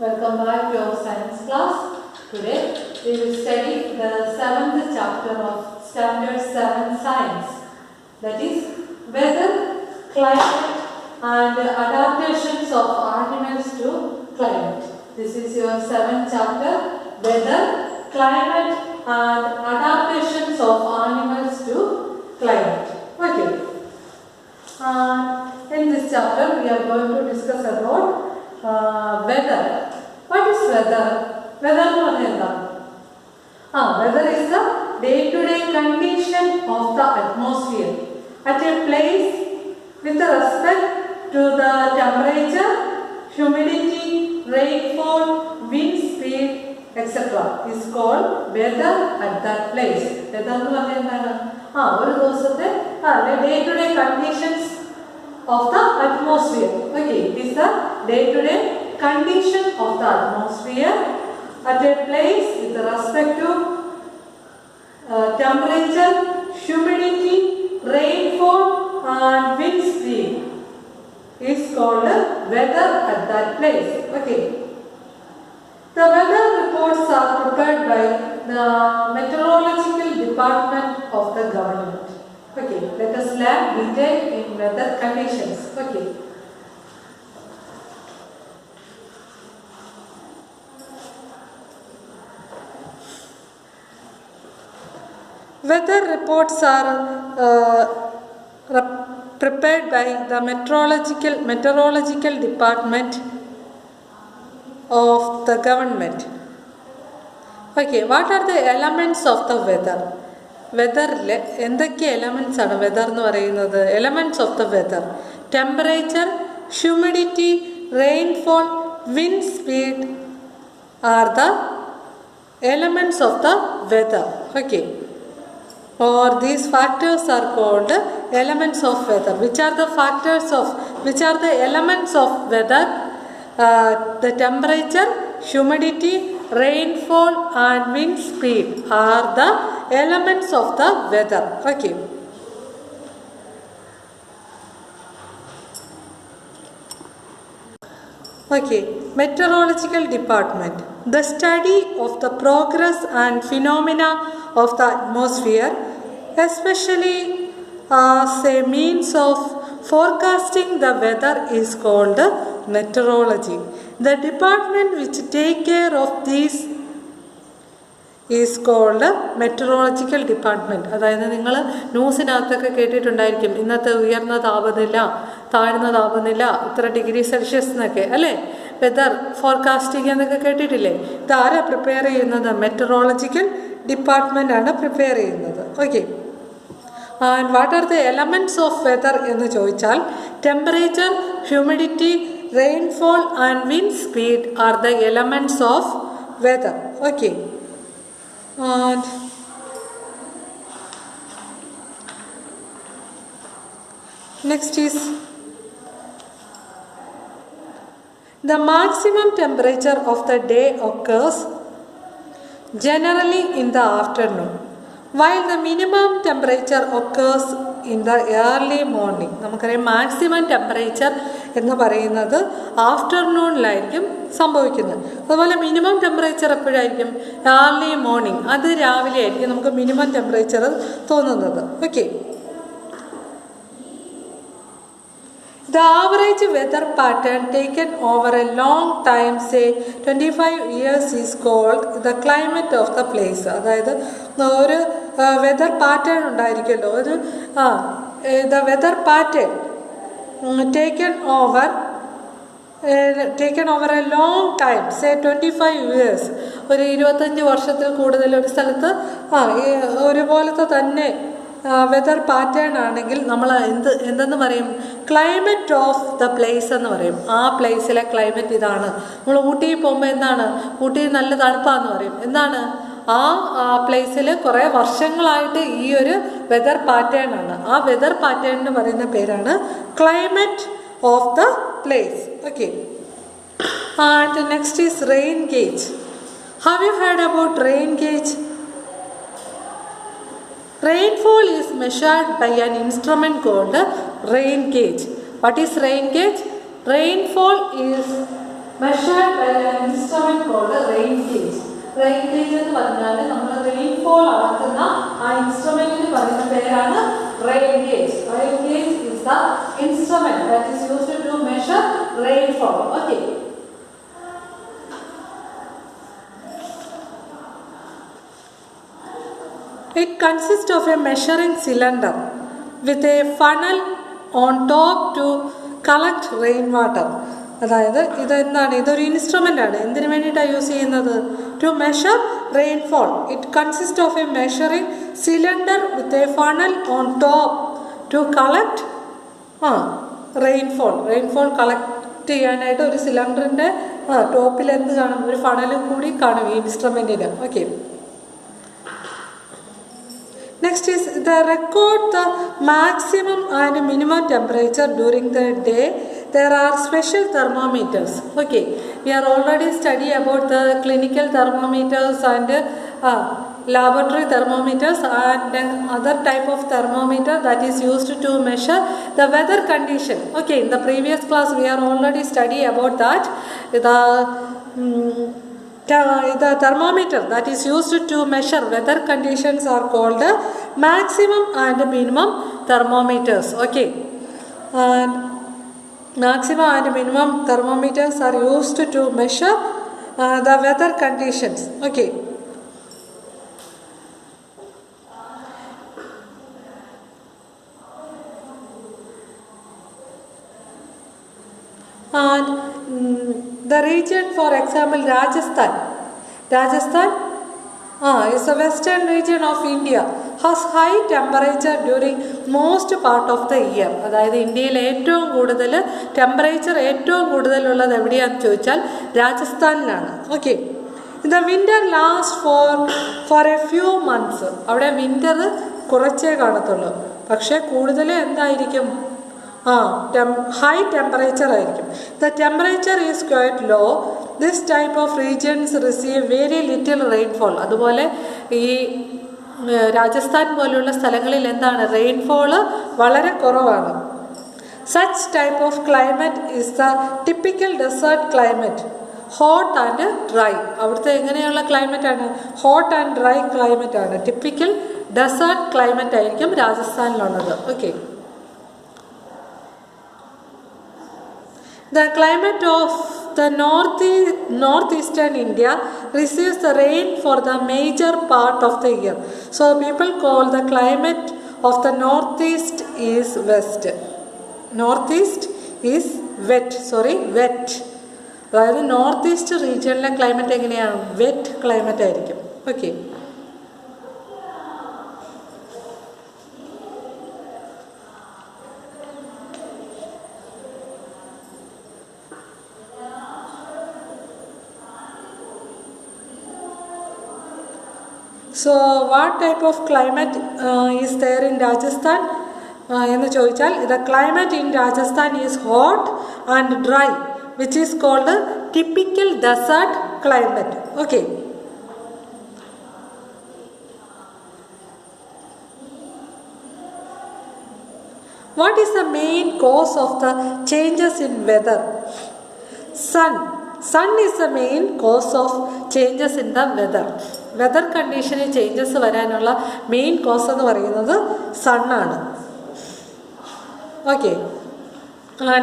Welcome back to our science class. Today we will study the 7th chapter of Standard 7 Science, that is weather, climate and adaptations of animals to climate. This is your 7th chapter, weather, climate and adaptations of animals to climate. Okay. In this chapter we are going to discuss about weather. What is weather? Weather എന്ന് പറഞ്ഞാൽ എന്താണ്? Weather is the day-to-day condition of the atmosphere at a place with respect to the temperature, humidity, rainfall, wind speed, etc. is called weather at that place. Weather എന്ന് പറഞ്ഞാൽ എന്താണ്? ഒരു ദിവസത്തെ day-to-day conditions of the atmosphere. Okay, it is the day-to-day condition of the atmosphere at a place with respect to temperature, humidity, rainfall and wind speed is called weather at that place. Okay. The weather reports are prepared by the meteorological department of the government. Okay, let us learn detail in weather conditions. Okay. Weather reports are prepared by the meteorological department of the government. Okay, what are the elements of the weather? Weather എന്തൊക്കെ elements ആണ് weather എന്ന് പറയുന്നത്? Elements of the weather: temperature, humidity, rainfall, wind speed are the elements of the weather. Okay. Or these factors are called elements of weather. Which are the elements of weather? The temperature, humidity, rainfall and wind speed are the elements of the weather. Okay. Okay, meteorological department. The study of the progress and phenomena of the atmosphere, especially as a means of forecasting the weather, is called meteorology. The department which take care of these is called meteorological department. അതായത് നിങ്ങൾ ന്യൂസിനകത്തൊക്കെ കേട്ടിട്ടുണ്ടായിരിക്കും ഇന്നത്തെ ഉയർന്ന താപനില, താഴ്ന്ന താപനില ഇത്ര degree Celsius എന്നൊക്കെ അല്ലേ, വെതർ ഫോർകാസ്റ്റിംഗ് എന്നൊക്കെ കേട്ടിട്ടില്ലേ? ഇതാരാ പ്രിപ്പയർ ചെയ്യുന്നത്? മെറ്ററോളജിക്കൽ ഡിപ്പാർട്ട്മെൻ്റ് ആണ് പ്രിപ്പയർ ചെയ്യുന്നത്. Okay. And what are the elements of weather എന്ന് ചോദിച്ചാൽ temperature, humidity, rainfall and wind speed are the elements of weather. Okay. And next is the maximum temperature of the day occurs generally in the afternoon, while the minimum temperature occurs in the early morning. നമുക്കറിയാം maximum temperature എന്ന് പറയുന്നത് ആഫ്റ്റർനൂണിലായിരിക്കും സംഭവിക്കുന്നത്. അതുപോലെ minimum temperature എപ്പോഴായിരിക്കും? Early morning, അത് രാവിലെ ആയിരിക്കും നമുക്ക് minimum temperature തോന്നുന്നത്. Okay. The average weather pattern taken over a long time, say 25 years, is called the climate of the place. അതായത് ഒരു വെതർ പാറ്റേൺ ഉണ്ടായിരിക്കുമല്ലോ, ഒരു the weather pattern taken over a long time, say 25 years, ഒരു 25 വർഷത്തിൽ കൂടുതൽ ഒരു സ്ഥലത്ത് ഒരുപോലത്തെ തന്നെ weather pattern ആണെങ്കിൽ നമ്മൾ എന്തെന്ന് പറയും? ക്ലൈമറ്റ് ഓഫ് ദ പ്ലേസ് എന്ന് പറയും. ആ പ്ലേസിലെ ക്ലൈമറ്റ് ഇതാണ്. നമ്മൾ ഊട്ടിയിൽ പോകുമ്പോൾ എന്താണ്? ഊട്ടി നല്ല തണുപ്പാന്ന് പറയും. എന്താണ്? ആ പ്ലേസിൽ കുറേ വർഷങ്ങളായിട്ട് ഈ ഒരു വെതർ പാറ്റേൺ ആണ്. ആ വെതർ പാറ്റേണിന് പറയുന്ന പേരാണ് climate of the place. Okay. And next is rain gauge. Have you heard about rain gauge? Rainfall is measured by an instrument called rain gauge. What is rain gauge? Rainfall is measured by an instrument called a rain gauge. Rain gauge എന്ന് പറഞ്ഞാൽ നമ്മൾ rainfall അളക്കുന്ന ആ ഇൻസ്ട്രുമെന്റിന് പറയുന്ന പേരാണ് rain gauge. Rain gauge is the instrument that is used to measure rainfall. Okay. It consists of a measuring cylinder with a funnel on top to collect rainwater. അതായത് ഇതെന്താണ്, ഇതൊരു ഇൻസ്ട്രുമെൻ്റ് ആണ്. എന്തിനു വേണ്ടിയിട്ടാണ് യൂസ് ചെയ്യുന്നത്? To measure rainfall. It consist of a measuring cylinder with a funnel on top to collect rainfall collect ചെയ്യാനായിട്ട് ഒരു സിലിണ്ടറിൻ്റെ ടോപ്പിൽ എന്ത് കാണും? ഒരു ഫണലും കൂടി കാണും ഈ ഇൻസ്ട്രുമെൻറ്റിന്. Okay. Next is the record the maximum and minimum temperature during the day. There are special thermometers. Okay, we are already study about the clinical thermometers and laboratory thermometers and other type of thermometer that is used to measure the weather condition. Okay, in the previous class we are already study about that. The thermometer that is used to measure weather conditions are called maximum and minimum thermometers. Okay, and maximum and minimum thermometers are used to measure the weather conditions. Okay. And the region, for example, Rajasthan is the western region of India, has high temperature during most part of the year. അതായത് ഇന്ത്യയിൽ ഏറ്റവും കൂടുതൽ temperature ഏറ്റവും കൂടുതലുള്ളത് എവിടെയാണെന്ന് ചോദിച്ചാൽ രാജസ്ഥാനിലാണ്. Okay. The winter last for a few months. അവിടെ വിൻ്റർ കുറച്ചേ കാണത്തുള്ളൂ, പക്ഷേ കൂടുതൽ എന്തായിരിക്കും? high temperature ആയിരിക്കും. The temperature is quite low. This type of regions receive very little rainfall. അതുപോലെ ഈ രാജസ്ഥാൻ പോലുള്ള സ്ഥലങ്ങളിൽ എന്താണ്, റെയിൻഫോൾ വളരെ കുറവാണ്. Such type of climate is the typical desert climate. Hot and dry. അവിടുത്തെ എങ്ങനെയുള്ള ക്ലൈമറ്റ് ആണ്? ഹോട്ട് ആൻഡ് ഡ്രൈ ക്ലൈമറ്റ് ആണ്. ടിപ്പിക്കൽ ഡെസേർട്ട് ക്ലൈമറ്റ് ആയിരിക്കും രാജസ്ഥാനിലുള്ളത്. Okay. The climate of the northeastern India receives the rain for the major part of the year. So people call the climate of the northeast is west. Northeast is wet. അതായത് north east റീജിയനിലെ climate എങ്ങനെയാണ്? Wet climate ആയിരിക്കും. Okay. So what type of climate is there in Rajasthan? എന്ന് ചോദിച്ചാൽ the climate in Rajasthan is hot and dry, which is called a typical desert climate. Okay. What is the main cause of the changes in weather? Sun is the main cause of changes in the weather. Weather കണ്ടീഷനിൽ changes വരാനുള്ള main cause എന്ന് പറയുന്നത് സണ്ണാണ്. Okay.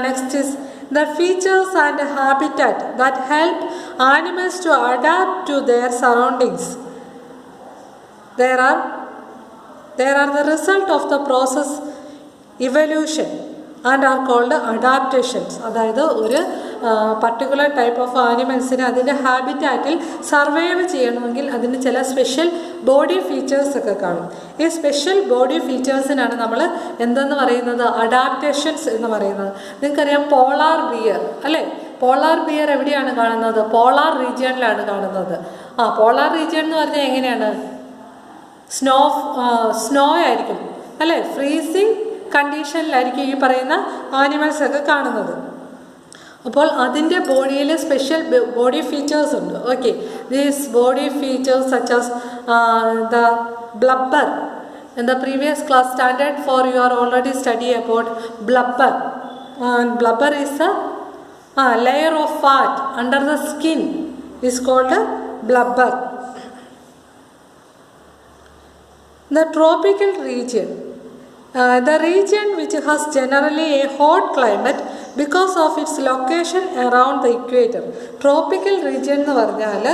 Next is the features and habitat that help animals to adapt to their surroundings. There are the result of the process evolution and are called adaptations. അതായത് ഒരു particular type of ആനിമൽസിന് അതിൻ്റെ ഹാബിറ്റാറ്റിൽ survive ചെയ്യണമെങ്കിൽ അതിന് ചില special body features ഒക്കെ കാണും. ഈ special body ഫീച്ചേഴ്സിനാണ് നമ്മൾ എന്തെന്ന് പറയുന്നത്? അഡാപ്റ്റേഷൻസ് എന്ന് പറയുന്നത്. നിങ്ങൾക്കറിയാം പോളാർ ബിയർ അല്ലേ? പോളാർ ബിയർ എവിടെയാണ് കാണുന്നത്? പോളാർ റീജിയനിലാണ് കാണുന്നത്. പോളാർ റീജിയൻ എന്ന് പറഞ്ഞാൽ എങ്ങനെയാണ്? സ്നോ ആയിരിക്കും അല്ലേ? ഫ്രീസിങ് കണ്ടീഷനിലായിരിക്കും ഈ പറയുന്ന ആനിമൽസ് ഒക്കെ കാണുന്നത്. അപ്പോൾ അതിൻ്റെ ബോഡിയിൽ സ്പെഷ്യൽ ബോഡി ഫീച്ചേഴ്സ് ഉണ്ട്. Okay. These body features such as the blubber. In the previous class standard 4 you are already study about blubber. And blubber is a layer of fat under the skin is called blubber. The tropical region. The region which has generally a hot climate because of its location around the equator. Tropical region എന്ന് പറഞ്ഞാൽ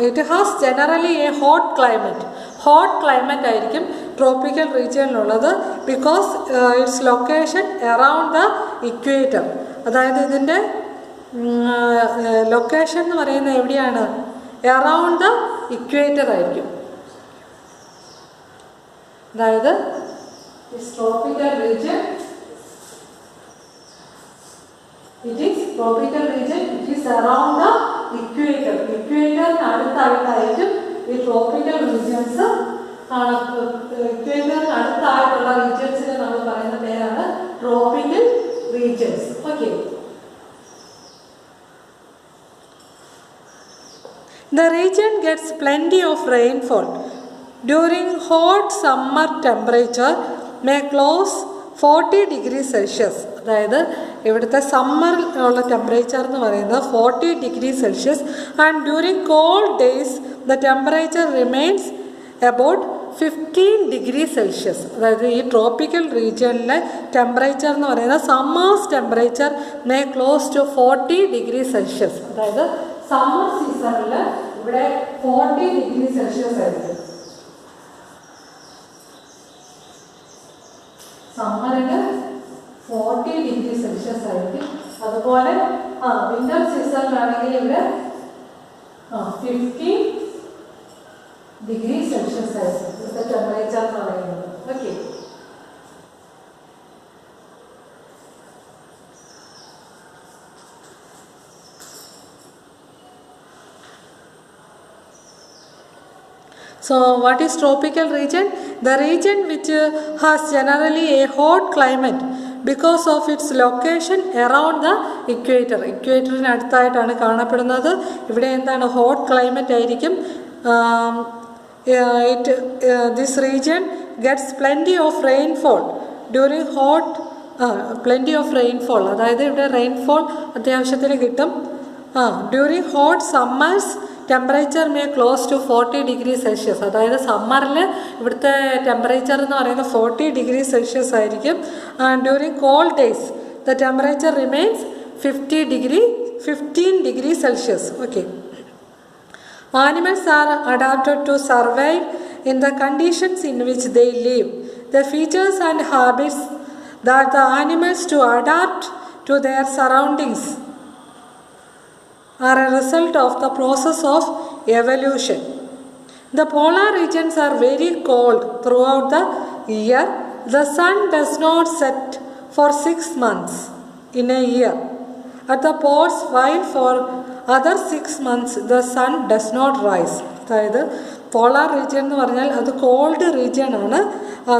it has generally a hot climate. Hot climate ആയിരിക്കും tropical റീജിയനിലുള്ളത് because its location around the equator. അതായത് ഇതിൻ്റെ location എന്ന് പറയുന്നത് എവിടെയാണ്? Around the equator ആയിരിക്കും. അതായത് tropical region, it is tropical region, it is around the equator. Equator അടുത്തായിട്ടായിരിക്കും ഈ ട്രോപ്പിക്കൽ റീജിയൻസ് ആണ്. ഇക്വേറ്റർ അടുത്തായിട്ടുള്ള റീജിയൻസിനെ നമ്മൾ പറയുന്ന പേരാണ് tropical regions. Okay. The region gets plenty of rainfall. During hot summer temperature may close 40 degrees Celsius. അതായത് ഇവിടുത്തെ summer ഉള്ള temperature എന്ന് പറയുന്നത് 40 degree Celsius. And during cold days the temperature remains about 15 degree Celsius. അതായത് ഈ tropical റീജിയനിലെ temperature എന്ന് പറയുന്നത് summers temperature may close to 40 degree Celsius. അതായത് സമ്മർ സീസണിൽ ഇവിടെ 40 ഡിഗ്രി സെൽഷ്യസ് ആയിരിക്കും. സമ്മറിന് 40 ഡിഗ്രി സെൽഷ്യസ് ആയിരിക്കും. അതുപോലെ വിന്റർ സീസണിലാണെങ്കിൽ ഇവിടെ 50 ഡിഗ്രി സെൽഷ്യസ് ആയിരിക്കും ഇവിടുത്തെ ടെമ്പറേച്ചർ എന്ന് പറയുന്നത്. Okay. So what is tropical region? The region which has generally a hot climate because of its location around the equator. ഇക്വേറ്ററിന് അടുത്തായിട്ടാണ് കാണപ്പെടുന്നത്. ഇവിടെ എന്താണ്? ഹോട്ട് ക്ലൈമറ്റ് ആയിരിക്കും. This region gets plenty of rainfall during hot plenty of rainfall. അതായത് ഇവിടെ rainfall അത്യാവശ്യത്തിന് കിട്ടും. During hot summers temperature may close to 40 degree Celsius. അതായത് സമ്മറിൽ ഇവിടുത്തെ ടെമ്പറേച്ചർ എന്ന് പറയുന്നത് 40 ഡിഗ്രി സെൽഷ്യസ് ആയിരിക്കും. During cold days the temperature remains 15 degree Celsius. Okay. Animals are adapted to survive in the conditions in which they live. The features and habits that the animals to adapt to their surroundings are a result of the process of evolution. The polar regions are very cold throughout the year. The sun does not set for 6 months in a year at the poles, while for other 6 months the sun does not rise. അതായത് polar region എന്ന് പറഞ്ഞാൽ അത് cold region ആണ്.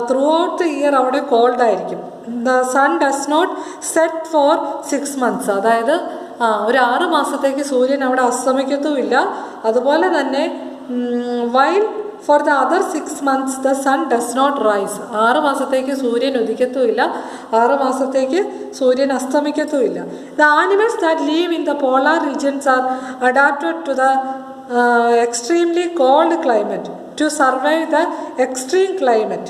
Throughout the year അവിടെ cold ആയിരിക്കും. The sun does not set for 6 months. അതായത് ഒരു 6 മാസത്തേക്ക് സൂര്യൻ അവിടെ അസ്തമിക്കത്തുമില്ല. അതുപോലെ തന്നെ while for the other 6 months the sun does not rise. 6 മാസത്തേക്ക് സൂര്യൻ ഉദിക്കത്തുമില്ല, 6 മാസത്തേക്ക് സൂര്യൻ അസ്തമിക്കത്തുമില്ല. The animals that live in the polar regions are adapted to the extremely cold climate to survive the extreme climate.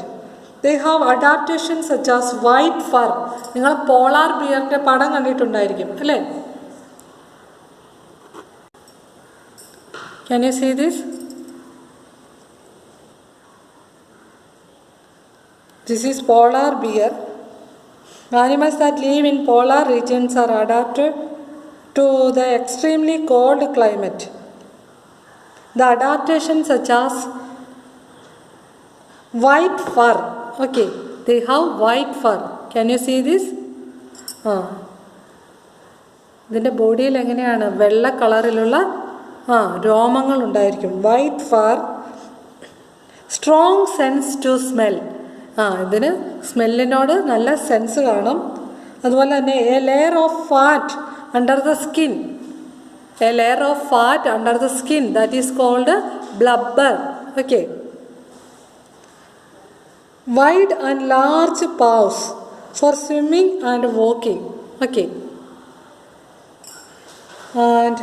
They have adaptations such as white fur. നിങ്ങൾ polar ബിയറിൻ്റെ പടം കണ്ടിട്ടുണ്ടായിരിക്കും അല്ലേ? Can you see this? This is polar bear. Animals that live in polar regions are adapted to the extremely cold climate. The adaptations such as white fur. Okay, they have white fur. Can you see this? ഇതിൻ്റെ ബോഡിയിൽ എങ്ങനെയാണ് വെള്ള കളറിലുള്ള രോമങ്ങൾ ഉണ്ടായിരിക്കും. White fur. Strong sense to smell. ഇതിന് സ്മെല്ലിനോട് നല്ല സെൻസ് കാണും. അതുപോലെ തന്നെ a layer of fat under the skin. A layer of fat under the skin that is called blubber. Okay. Wide and large paws for swimming and walking. Okay. And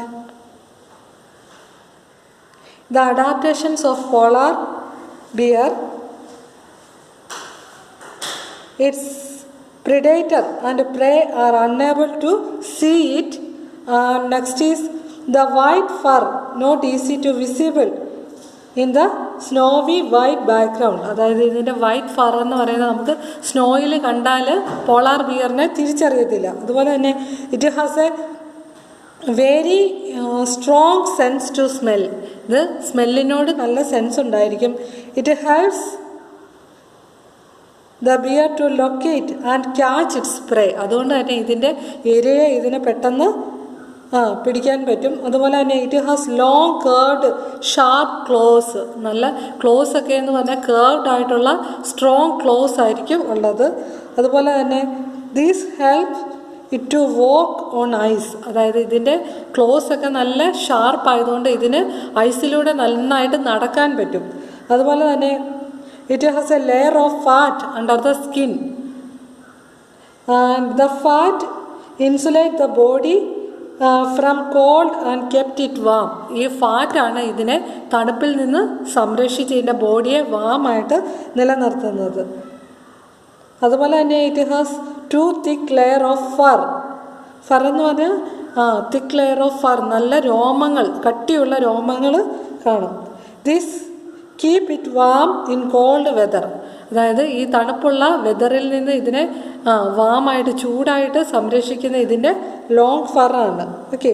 the adaptations of polar bear, its predator and prey are unable to see it. Next is the white fur, not easy to visible in the snowy white background. അതായത് ഇതിൻ്റെ white fir എന്ന് പറയുന്നത് നമുക്ക് സ്നോയിൽ കണ്ടാൽ polar ബിയറിനെ തിരിച്ചറിയത്തില്ല. അതുപോലെ തന്നെ it has a very strong sense to smell. ഇത് സ്മെല്ലിനോട് നല്ല സെൻസ് ഉണ്ടായിരിക്കും. It helps the bear to locate and catch its prey. അതുകൊണ്ട് തന്നെ ഇതിൻ്റെ ഇരയെ ഇതിനെ പെട്ടെന്ന് പിടിക്കാൻ പറ്റും. അതുപോലെ തന്നെ it has long curved sharp close. നല്ല ക്ലോസ് ഒക്കെ എന്ന് പറഞ്ഞാൽ കേർവ്ഡ് ആയിട്ടുള്ള സ്ട്രോങ് ക്ലോസ് ആയിരിക്കും ഉള്ളത്. അതുപോലെ തന്നെ these help it to walk on ice. അതായത് ഇതിൻ്റെ ക്ലോസ് ഒക്കെ നല്ല ഷാർപ്പ് ആയതുകൊണ്ട് ഇതിന് ഐസിലൂടെ നന്നായിട്ട് നടക്കാൻ പറ്റും. അതുപോലെ തന്നെ it has A layer of fat under the skin and the fat insulate the body from cold and kept it warm. ഈ ഫാറ്റാണ് ഇതിനെ തണുപ്പിൽ നിന്ന് സംരക്ഷിച്ച് ഇതിൻ്റെ ബോഡിയെ വാമായിട്ട് നിലനിർത്തുന്നത്. അതുപോലെ തന്നെ it has two thick layer of fur. Fur എന്ന് പറഞ്ഞാൽ തിക്ക് ലെയർ ഓഫ് ഫർ, നല്ല രോമങ്ങൾ, കട്ടിയുള്ള രോമങ്ങൾ കാണും. This keep it warm in cold weather. അതായത് ഈ തണുപ്പുള്ള വെതറിൽ നിന്ന് ഇതിനെ വാമായിട്ട് ചൂടായിട്ട് സംരക്ഷിക്കുന്ന ഇതിൻ്റെ ലോങ് ഫറാണ്. Okay,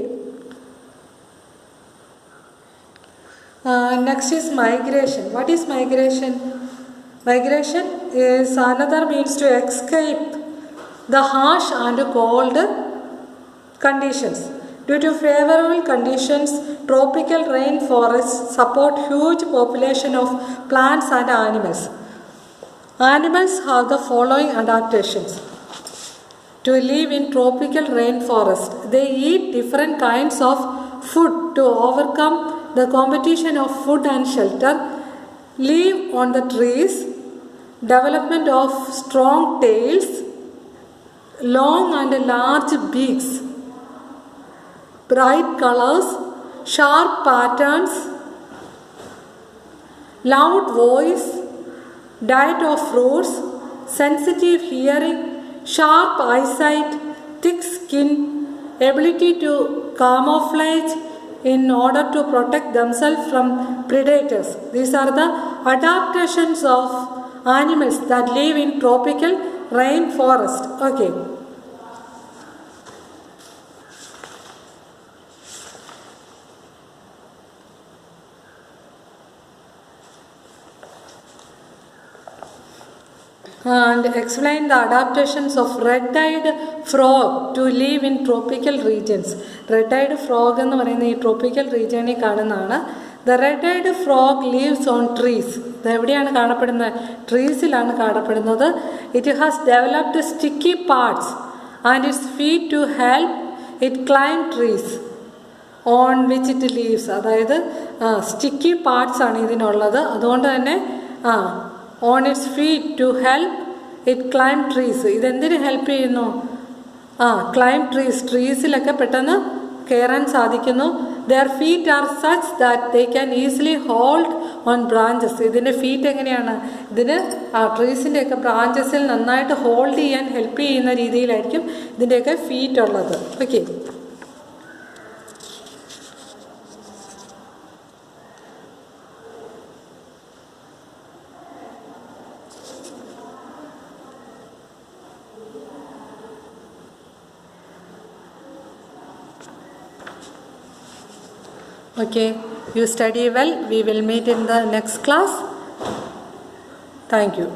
next is migration. What is migration? Migration is another means to escape the harsh and cold conditions. Due to favorable conditions, tropical rainforests support huge population of plants and animals. Animals have the following adaptations to live in tropical rainforest. They eat different kinds of food to overcome the competition of food and shelter, live on the trees, development of strong tails, long and large beaks, bright colors, sharp patterns, loud voice, diet of fruits, sensitive hearing, sharp eyesight, thick skin, ability to camouflage in order to protect themselves from predators. These are the adaptations of animals that live in tropical rainforest. Okay. And explain the adaptations of red-eyed frog to live in tropical regions. Red-eyed frog എന്ന് പറയുന്ന ഈ tropical റീജിയനിൽ കാണുന്നതാണ്. The red-eyed frog lives on trees. ഇത് എവിടെയാണ് കാണപ്പെടുന്നത്? ട്രീസിലാണ് കാണപ്പെടുന്നത്. It has developed sticky parts and its feet to help it climb trees on which it lives. അതായത് സ്റ്റിക്കി പാർട്സ് ആണ് ഇതിനുള്ളത്. അതുകൊണ്ട് തന്നെ on its feet to help it climb trees. ഇതെന്തിന് ഹെൽപ്പ് ചെയ്യുന്നു? climb trees. ട്രീസിലൊക്കെ പെട്ടെന്ന് കയറാൻ സാധിക്കുന്നു. Their feet are such that they can easily hold on branches. ഇതിൻ്റെ ഫീറ്റ് എങ്ങനെയാണ്? ഇതിന് ട്രീസിൻ്റെയൊക്കെ ബ്രാഞ്ചസിൽ നന്നായിട്ട് ഹോൾഡ് ചെയ്യാൻ ഹെൽപ്പ് ചെയ്യുന്ന രീതിയിലായിരിക്കും ഇതിൻ്റെയൊക്കെ ഫീറ്റ് ഉള്ളത്. Okay, okay, you study well. We will meet in the next class. Thank you.